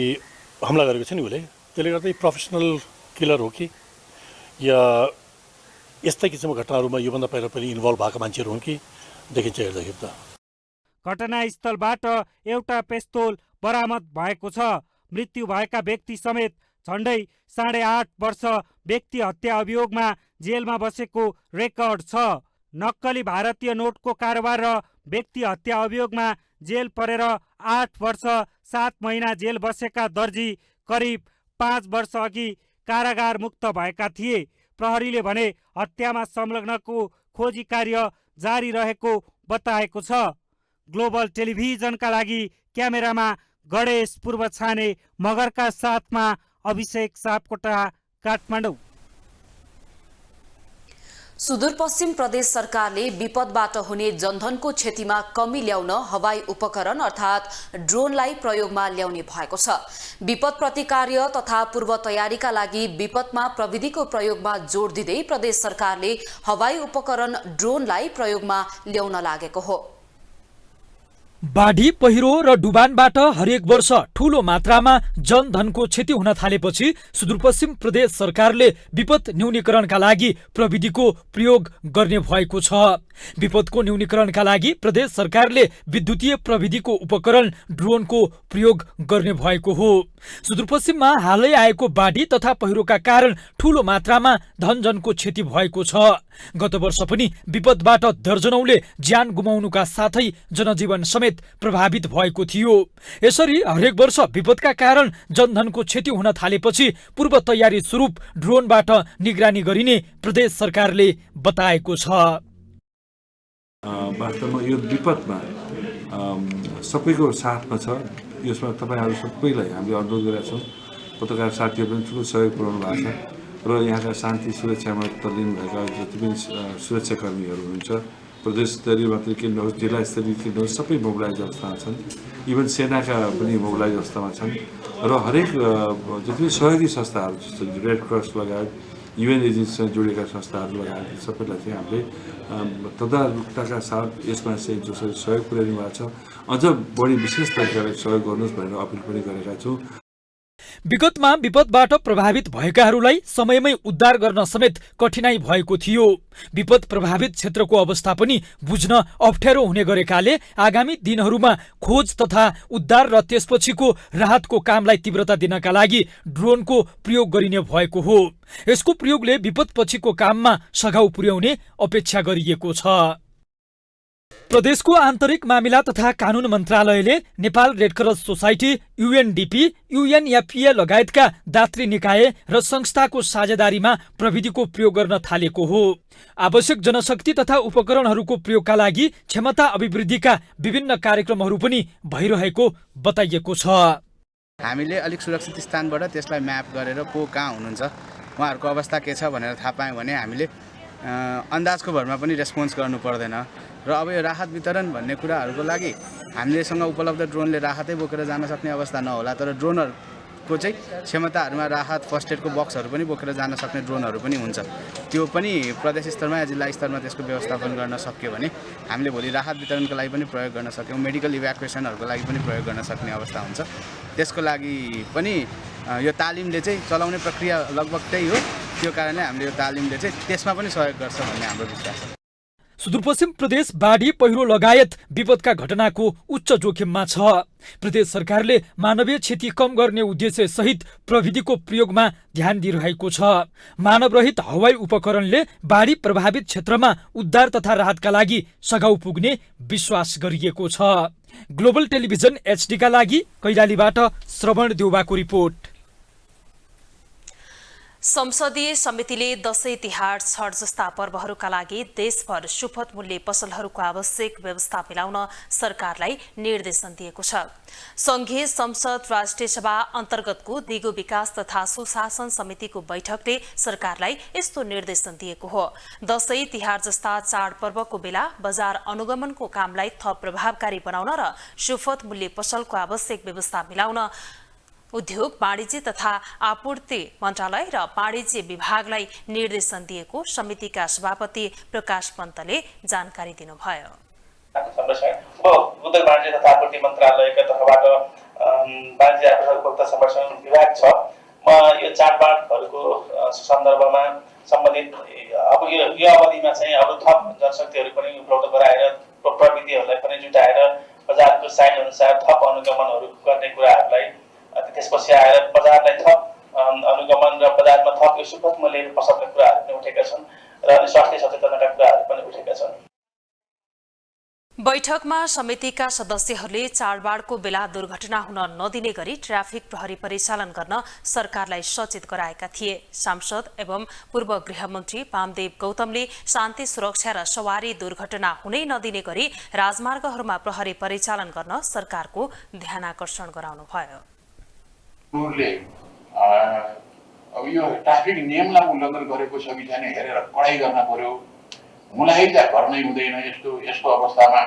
हमला गरेको छ नि उसले, त्यसले गर्दा प्रोफेसनल किलर हो कि या यस्तै किसिमको घटनाहरूमा योभन्दा पहिला इन्भल्भ भएको मान्छेहरू हुन् कि देखिन्छ हेर्दाखेरि त। घटनास्थलबाट एउटा पिस्तोल बरामद भएको छ। मृत्यु भएका व्यक्ति समेत झण्डै 8.5 वर्ष व्यक्ति हत्या अभियोगमा जेलमा बसेको रेकर्ड छ। नक्कली भारतीय नोटको कारोबार र व्यक्ति हत्या अभियोगमा जेल परेर 8 वर्ष 7 महिना जेल बसेका दर्जी करिब 5 वर्ष अघि कारागार मुक्त भएका थिए। प्रहरीले भने हत्यामा संलग्नको खोजी कार्य जारी रहेको बताएको छ। ग्लोबल टेलिभिजनका लागि क्यामेरामा गणेश पूर्व छाने मगरका साथमा अभिषेक सापकोटा, काठमाडौँ। सुदूरपश्चिम प्रदेश सरकारले विपदबाट हुने जनधनको क्षतिमा कमी ल्याउन हवाई उपकरण अर्थात् ड्रोनलाई प्रयोगमा ल्याउने भएको छ। विपद प्रतिकार्य तथा पूर्व तयारीका लागि विपदमा प्रविधिको प्रयोगमा जोड दिँदै प्रदेश सरकारले हवाई उपकरण ड्रोनलाई प्रयोगमा ल्याउन लागेको हो। बाढी, पहिरो र डुबानबाट हरेक वर्ष ठूलो मात्रामा जनधनको क्षति हुन थालेपछि सुदूरपश्चिम प्रदेश सरकारले विपद न्यूनीकरणका लागि प्रविधिको प्रयोग गर्ने भएको छ। विपदको न्यूनीकरणका लागि प्रदेश सरकारले विद्युतीय प्रविधिको उपकरण ड्रोनको प्रयोग गर्ने भएको हो। सुदूरपश्चिममा हालै आएको बाढी तथा पहिरोका कारण ठूलो मात्रामा धनजनको क्षति भएको छ। गत वर्ष पनि विपदबाट दर्जनौले ज्यान गुमाउनुका साथै जनजीवन समेत प्रभावित भएको थियो। यसरी हरेक वर्ष विपदका कारण जनधनको क्षति हुन थालेपछि पूर्व तयारी स्वरूप ड्रोनबाट निगरानी गरिने प्रदेश सरकारले बताएको छ। वास्तवमा यो विपदमा सबैको साथमा छ। यसमा तपाईँहरू सबैलाई हामीले अनुरोध गरेका छौँ। पत्रकार साथीहरू पनि ठुलो सहयोग पुर्याउनु भएको छ र यहाँका शान्ति सुरक्षामा तल्लीन भएका जति पनि सुरक्षाकर्मीहरू हुनुहुन्छ, प्रदेश स्तरीय मात्रै के नहोस्, जिल्ला स्तरीय के नहोस्, सबै मोबिलाइज अवस्थामा छन्। इभन सेनाका पनि मोबिलाइज अवस्थामा छन् र हरेक जति पनि सहयोगी संस्थाहरू जस्तो रेड क्रस लगायत युएन एजेन्सीसँग जोडिएका संस्थाहरू लगायत सबैलाई चाहिँ हामीले तदारुकताका साथ यसमा चाहिँ जसरी सहयोग पुर्याइनु भएको छ, अझ बढी विशेष तरिकाले सहयोग गर्नुहोस् भनेर अपिल पनि गरेका छौँ। विगतमा विपदबाट प्रभावित भएकाहरूलाई समयमै उद्धार गर्न समेत कठिनाई भएको थियो। विपद प्रभावित क्षेत्रको अवस्था पनि बुझ्न अप्ठ्यारो हुने गरेकाले आगामी दिनहरूमा खोज तथा उद्धार र त्यसपछिको राहतको कामलाई तीव्रता दिनका लागि ड्रोनको प्रयोग गरिने भएको हो। यसको प्रयोगले विपदपछिको काममा सघाउ पुर्याउने अपेक्षा गरिएको छ। प्रदेशको आन्तरिक मामिला तथा कानून मन्त्रालयले नेपाल रेडक्रस सोसाइटी, युएनडीपी, युएनएफए लगायतका दात्री निकाय र संस्थाको साझेदारीमा प्रविधिको प्रयोग गर्न थालेको हो। आवश्यक जनशक्ति तथा उपकरणहरूको प्रयोगका लागि क्षमता अभिवृद्धिका विभिन्न कार्यक्रमहरू पनि भइरहेको बताइएको छ। हामीले अलिक सुरक्षित स्थानबाट त्यसलाई म्याप गरेर को कहाँ हुनुहुन्छ, उहाँहरूको अवस्था के छ भनेर थाहा पायौँ भने हामीले अन्दाजको भरमा पनि रेस्पोन्स गर्नु पर्दैन र अब यो राहत वितरण भन्ने कुराहरूको लागि हामीलेसँग उपलब्ध ड्रोनले राहतै बोकेर जान सक्ने अवस्था नहोला, तर ड्रोनहरूको चाहिँ क्षमताहरूमा राहत फर्स्ट एडको बक्सहरू पनि बोकेर जान सक्ने ड्रोनहरू पनि हुन्छ। त्यो पनि प्रदेश स्तरमा या जिल्ला स्तरमा त्यसको व्यवस्थापन गर्न सक्यो भने हामीले भोलि राहत वितरणको लागि पनि प्रयोग गर्न सक्यौँ, मेडिकल इभ्याकुएसनहरूको लागि पनि प्रयोग गर्न सक्ने अवस्था हुन्छ। त्यसको लागि पनि यो तालिमले चाहिँ चलाउने प्रक्रिया लगभग त्यही हो। त्यो कारणले हामीले यो तालिमले चाहिँ त्यसमा पनि सहयोग गर्छ भन्ने हाम्रो विश्वास छ। सुदूरपश्चिम प्रदेश बाढी पहिरो लगायत विपदका घटनाको उच्च जोखिममा छ। प्रदेश सरकारले मानवीय क्षति कम गर्ने उद्देश्य सहित प्रविधिको प्रयोगमा ध्यान दिइरहेको छ। मानवरहित हवाई उपकरणले बाढी प्रभावित क्षेत्रमा उद्धार तथा राहतका लागि सघाउ पुग्ने विश्वास गरिएको छ। ग्लोबल टेलिभिजन एचडीका लागि कैलालीबाट श्रवण देउबाको रिपोर्ट। संसदीय समितिले दशैं तिहार छठ जस्ता पर्वहरूका लागि देशभर सुपथ मूल्य पसलहरूको आवश्यक व्यवस्था मिलाउन सरकारलाई निर्देशन दिएको छ। संघीय संसद राष्ट्रिय सभा अन्तर्गतको दिगो विकास तथा सुशासन समितिको बैठकले सरकारलाई यस्तो निर्देशन दिएको हो। दशैं तिहार जस्ता चाडपर्वको बेला बजार अनुगमनको कामलाई थप प्रभावकारी बनाउन र सुपथ मूल्य पसलको आवश्यक व्यवस्था मिलाउन उद्योग वाणिज्य तथा आपूर्ति मन्त्रालय र वाणिज्य विभागलाई निर्देशन दिएको समितिका सभापति प्रकाश पन्तले जानकारी दिनुभयो। उद्योग वाणिज्य तथा आपूर्ति मन्त्रालयका तर्फबाट वाणिज्य उपभोक्ता संरक्षण विभाग छ। म यो चाडबाडहरूको सन्दर्भमा सम्बन्धित अब यो अवधिमा चाहिँ अरू थप जनशक्तिहरू पनि उपलब्ध गराएर प्रविधिहरूलाई पनि जुटाएर बजारको साइज अनुसार थप अनुगमनहरू गर्ने कुराहरूलाई त्यसपछि आएर बजारलाई थप अनुगमन र बजारमा थप यो सुपथ मूल्य पसलका कुराहरू पनि उठेका छन् र स्वास्थ्य सचेतनका कुराहरू पनि उठेका छन्। बैठकमा समितिका सदस्यहरूले चाडबाडको बेला दुर्घटना हुन नदिने गरी ट्राफिक प्रहरी परिचालन गर्न सरकारलाई सचेत गराएका थिए। सांसद एवं पूर्व गृहमन्त्री वामदेव गौतमले शान्ति सुरक्षा र सवारी दुर्घटना हुनै नदिने गरी राजमार्गहरूमा प्रहरी परिचालन गर्न सरकारको ध्यानाकर्षण गराउनुभयो। अब यो ट्राफिक नियमलाई उल्लङ्घन गरेको छ कि छैन हेरेर कडाई गर्न पर्यो। मुलाही चाहिँ घर नै हुँदैन यस्तो अवस्थामा।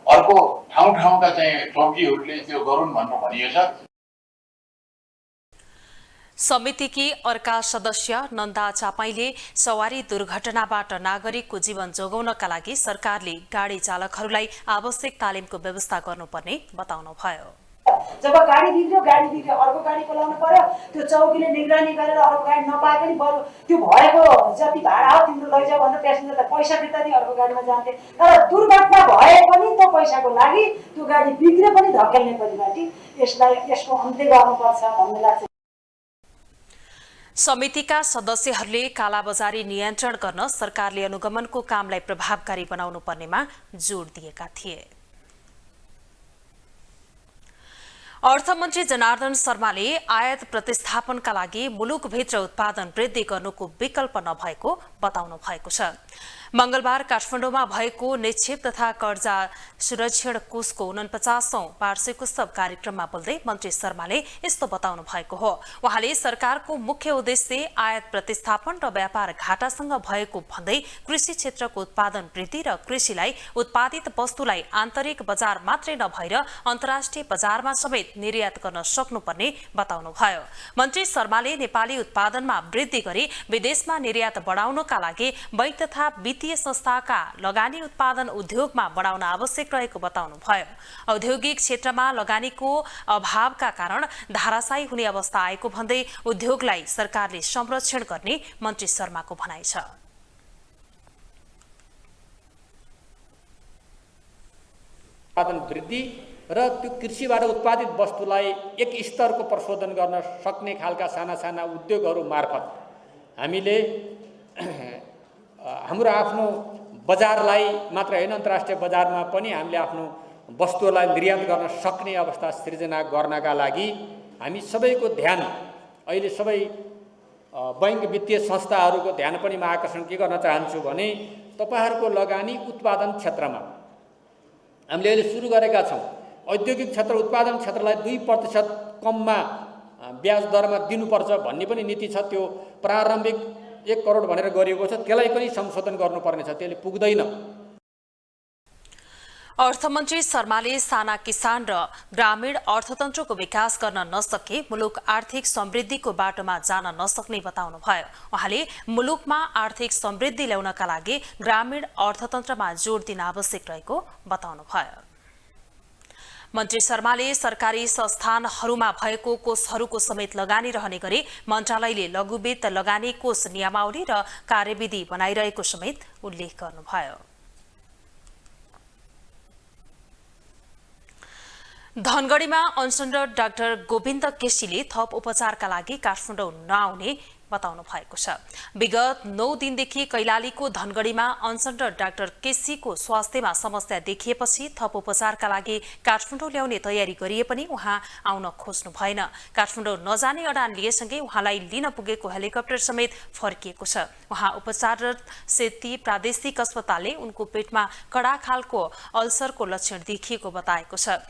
अर्को ठाउँका चाहिँ चौकीहरूले त्यो गरून् भनेर भनिएछ। समितिकी अर्का सदस्य नन्दा चापाईले सवारी दुर्घटनाबाट नागरिकको जीवन जोगाउनका लागि सरकारले गाडी चालकहरूलाई आवश्यक तालिमको व्यवस्था गर्नुपर्ने बताउनुभयो। जब गाडी बिग्रियो अर्को गाडी बोलाउनु पर्यो। त्यो चौकीले निगरानी गरेर अर्को गाडी नपाए पनि बरु त्यो भएको जति भाडा हो तिम्रो लैजाऊ भनेर प्यासेन्जरलाई पैसा फिर्ता दिए अर्को गाडीमा जान्थे। तर दुर्घटना भए पनि त्यो पैसाको लागि त्यो गाडी बिग्रे पनि धकेल्ने परिपाटी यसको अन्त्य गर्नुपर्छ भन्ने लाग्छ। समितिका सदस्यहरूले कालाबजारी नियन्त्रण गर्न सरकारले अनुगमनको कामलाई प्रभावकारी बनाउनु पर्नेमा जोड दिएका थिए। अर्थमन्त्री जनार्दन शर्माले आयात प्रतिस्थापनका लागि मुलुकभित्र उत्पादन वृद्धि गर्नुको विकल्प नभएको बताउनु भएको छ। मंगलबार काठमाडौँमा भएको निक्षेप तथा कर्जा सुरक्षण कोषको 49औं वार्षिकोत्सव कार्यक्रममा बोल्दै मन्त्री शर्माले यस्तो बताउनु भएको हो। उहाँले सरकारको मुख्य उद्देश्य आयात प्रतिस्थापन र व्यापार घाटासँग भएको भन्दै कृषि क्षेत्रको उत्पादन वृद्धि र कृषिलाई उत्पादित वस्तुलाई आन्तरिक बजार मात्रै नभएर अन्तर्राष्ट्रिय बजारमा समेत निर्यात गर्न सक्नुपर्ने बताउनुभयो। मन्त्री शर्माले नेपाली उत्पादनमा वृद्धि गरी विदेशमा निर्यात बढाउनका लागि बैंक तथा वित्तीय संस्थाका लगानी उत्पादन उद्योगमा बढाउन आवश्यक रहेको बताउनुभयो। औद्योगिक क्षेत्रमा लगानीको अभावका कारण धाराशायी हुने अवस्था आएको भन्दै उद्योगलाई सरकारले संरक्षण गर्ने मन्त्री शर्माको भनाइ छ। उत्पादन वृद्धि र त्यो कृषिबाट उत्पादित वस्तुलाई एक स्तरको प्रशोधन गर्न सक्ने खालका साना साना उद्योगहरू मार्फत हामीले हाम्रो आफ्नो बजारलाई मात्र हैन अन्तर्राष्ट्रिय बजारमा पनि हामीले आफ्नो वस्तुलाई निर्यात गर्न सक्ने अवस्था सृजना गर्नका लागि हामी सबैको ध्यान अहिले सबै बैंक वित्तीय संस्थाहरूको ध्यान पनि म आकर्षण के गर्न चाहन्छु भने तपाईहरुको लगानी उत्पादन क्षेत्रमा हामीले अहिले सुरु गरेका छौं। औद्योगिक क्षेत्र उत्पादन क्षेत्रलाई 2% कममा ब्याज दरमा दिनुपर्छ भन्ने पनि नीति छ। त्यो प्रारम्भिक 1 करोड भनेर गरिएको छ, त्यसलाई पनि संशोधन गर्नुपर्ने छ, त्यसले पुग्दैन। अर्थमन्त्री शर्माले साना किसान र ग्रामीण अर्थतन्त्रको विकास गर्न नसके मुलुक आर्थिक समृद्धिको बाटोमा जान नसक्ने बताउनुभयो। उहाँले मुलुकमा आर्थिक समृद्धि ल्याउनका लागि ग्रामीण अर्थतन्त्रमा जोड दिन आवश्यक रहेको बताउनुभयो। मन्त्री शर्माले सरकारी संस्थानहरूमा भएको कोषहरूको समेत लगानी रहने गरी मन्त्रालयले लघु वित्त लगानी कोष नियमावली र कार्यविधि बनाइरहेको समेत उल्लेख गर्नुभयो। धनगढीमा अनसनरत डाक्टर गोविन्द केसीले थप उपचारका लागि काठमाडौँ नआउने बताउनु भएको छ। विगत 9 दिनदेखि कैलालीको धनगढीमा अनसनरत डाक्टर केसीको स्वास्थ्यमा समस्या देखिएपछि थप उपचारका लागि काठमाडौँ ल्याउने तयारी गरिए पनि उहाँ आउन खोज्नु भएन। काठमाडौँ नजाने अडान लिएसँगै उहाँलाई लिन पुगेको हेलिकप्टर समेत फर्किएको छ। उहाँ उपचाररत सेती प्रादेशिक अस्पतालले उनको पेटमा कडा खालको अल्सरको लक्षण देखिएको बताएको छ।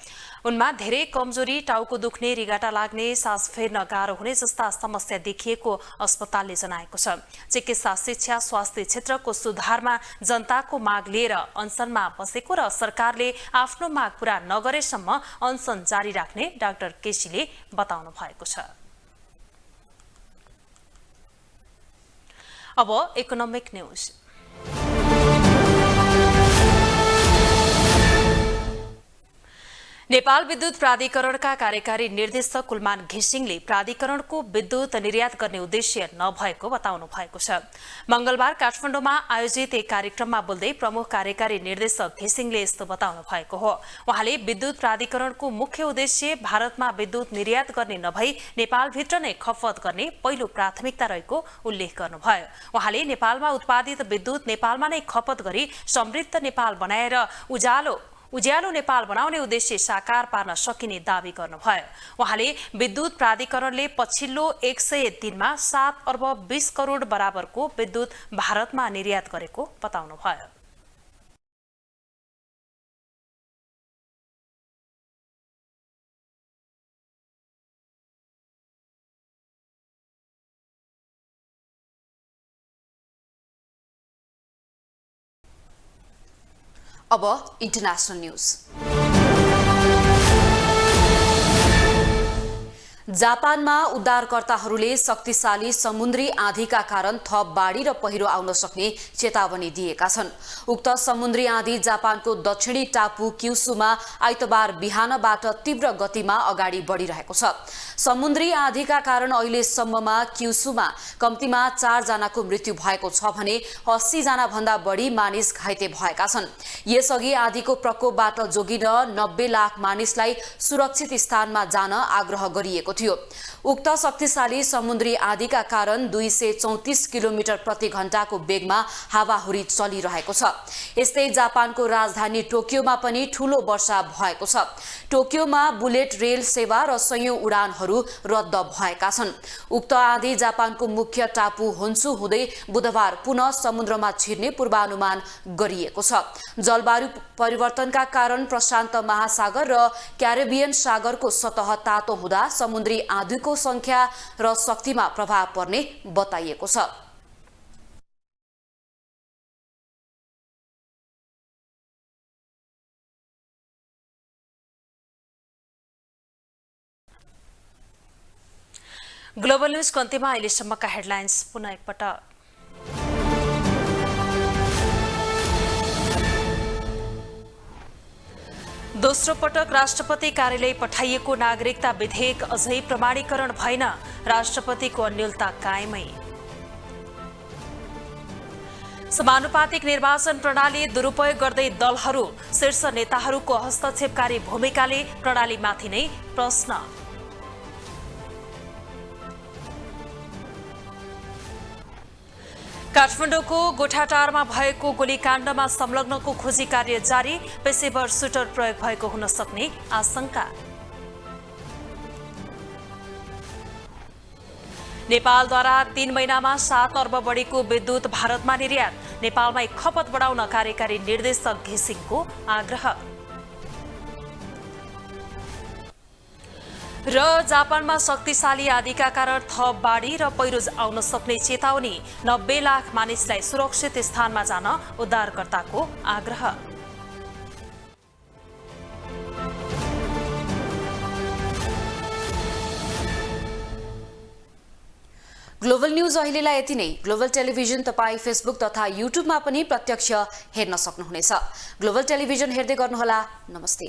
उनमा धेरै कमजोरी, टाउको दुख्ने, रिगाटा लाग्ने, सास फेर्न गाह्रो हुने जस्ता समस्या देखिएको अस्पतालले जनाएको छ। चिकित्सा शिक्षा स्वास्थ्य क्षेत्रको सुधारमा जनताको माग लिएर अनसनमा बसेको र सरकारले आफ्नो माग पूरा नगरेसम्म अनसन जारी राख्ने डाक्टर केसीले बताउनु भएको छ। अब इकोनोमिक न्यूज। नेपाल विद्युत प्राधिकरणका कार्यकारी निर्देशक कुलमान घिसिङले प्राधिकरणको विद्युत निर्यात गर्ने उद्देश्य नभएको बताउनु भएको छ। मंगलबार काठमाडौँमा आयोजित एक कार्यक्रममा बोल्दै प्रमुख कार्यकारी निर्देशक घिसिङले यस्तो बताउनु भएको हो। उहाँले विद्युत प्राधिकरणको मुख्य उद्देश्य भारतमा विद्युत निर्यात गर्ने नभई नेपालभित्र नै खपत गर्ने पहिलो प्राथमिकता रहेको उल्लेख गर्नुभयो। उहाँले नेपालमा उत्पादित विद्युत नेपालमा नै खपत गरी समृद्ध नेपाल बनाएर उज्यालो नेपाल बनाउने उद्देश्य साकार पार्न सकिने दावी गर्नुभयो। उहाँले विद्युत प्राधिकरणले पछिल्लो 100 दिनमा 7 अर्ब 20 करोड बराबरको विद्युत भारतमा निर्यात गरेको बताउनुभयो। अब इन्टरनेशनल न्यूज। जापानमा उद्धारकर्ताहरूले शक्तिशाली समुद्री आँधीका कारण थप बाढी र पहिरो आउन सक्ने चेतावनी दिएका छन्। उक्त समुद्री आँधी जापानको दक्षिणी टापु क्युसुमा आइतबार बिहानबाट तीव्र गतिमा अगाडि बढिरहेको छ। समुद्री आँधीका कारण अहिलेसम्ममा क्युसुमा कम्तीमा 4 जनाको मृत्यु भएको छ भने 80 जना भन्दा बढी मानिस घाइते भएका छन्। यसअघि आँधीको प्रकोपबाट जोगिन 90 लाख मानिसलाई सुरक्षित स्थानमा जान आग्रह गरिएको थियो। उक्त शक्तिशाली समुद्री आँधीका कारण 234 किलोमिटर प्रति घण्टाको वेगमा हावाहुरी चलिरहेको छ। यस्तै जापानको राजधानी टोकियोमा पनि ठूलो वर्षा भएको छ। टोकियोमा बुलेट रेल सेवा र सयौं उडानहरू रद्द भएका छन्। उक्त आँधी जापानको मुख्य टापु होन्सु हुँदै बुधबार पुनः समुद्रमा छिर्ने पूर्वानुमान गरिएको छ। जलवायु परिवर्तनका कारण प्रशान्त महासागर र क्यारिबियन सागरको सतह तातो हुँदा समुद्री आँधीको संख्या र शक्तिमा प्रभाव पर्ने बताइएको छ। ग्लोबल न्यूज अन्त्यमा अहिलेसम्मका हेडलाइन्स पुनः एकपटक। दोस्रो पटक राष्ट्रपति कार्यालय पठाइएको नागरिकता विधेयक अझै प्रमाणीकरण भएन, राष्ट्रपतिको अन्योलता कायमै। समानुपातिक निर्वाचन प्रणाली दुरुपयोग गर्दै दलहरू शीर्ष नेताहरूको हस्तक्षेपकारी भूमिकाले प्रणालीमाथि नै प्रश्न। काठमाडौँको गोठाटारमा भएको गोलीकाण्डमा संलग्नको खोजी कार्य जारी, पेशेवर सुटर प्रयोग भएको हुन सक्ने आशंका। नेपालद्वारा 3 महिनामा 7 अर्ब बढीको विद्युत भारतमा निर्यात, नेपालमै खपत बढाउन कार्यकारी निर्देशक घिसिङको आग्रह। र जापानमा शक्तिशाली आँधीका कारण थप बाढी र पहिरो आउन सक्ने चेतावनी, 90 लाख मानिसलाई सुरक्षित स्थानमा जान उद्धारकर्ताको आग्रह। ग्लोबल न्यूज अहिलेलाई यति नै। ग्लोबल टेलिभिजन तपाईँ फेसबुक तथा युट्युबमा पनि प्रत्यक्ष हेर्न सक्नुहुनेछ। ग्लोबल टेलिभिजन हेर्दै गर्नुहोला। नमस्ते।